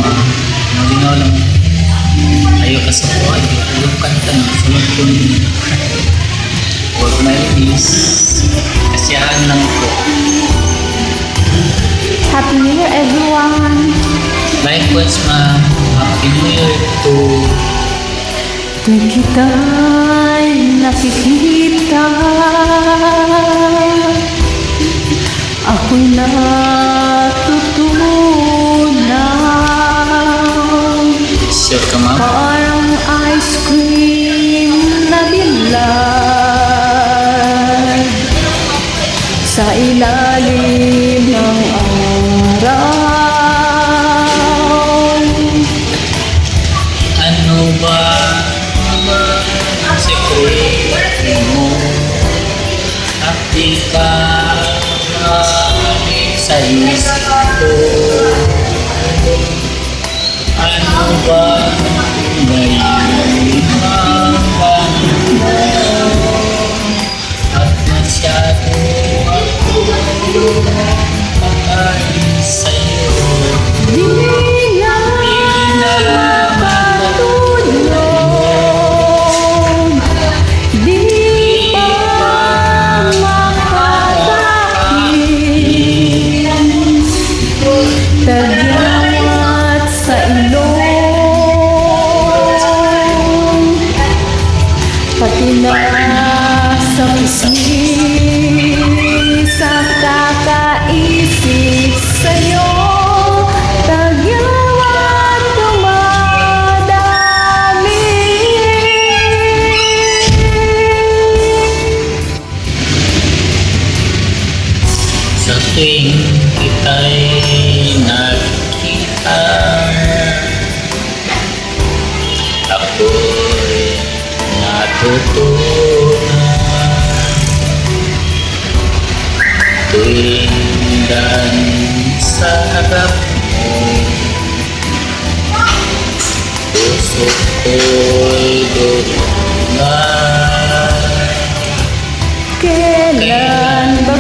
Malinaw lang. Ayaw kasi po, yung kanta ng sunod ko huwag nainis. Kasiyahan lang po. Happy New Year, everyone! Likewise, ma'am. Happy New Year to Tuwing kita'y nakikita, ako'y natutunan. sure ka, ma'am? Parang ice cream na bilad sa ilalim ng araw. Ano ba ang sekreto mo? At di ka sa isip ko. Ano ba ngayon ang ganda? At masyado ako pagkain sa'yo. Di na makatulog, di pa makakain, tagyawat sa ilong, pati na sa pisngi, sa kakaisip sa'yo, tagyawat dumadami. Sa tuwing kita'y nakita, ako'y natutunan. Tuwing daan sa harap mo, puso ko'y durungan. Kailan ba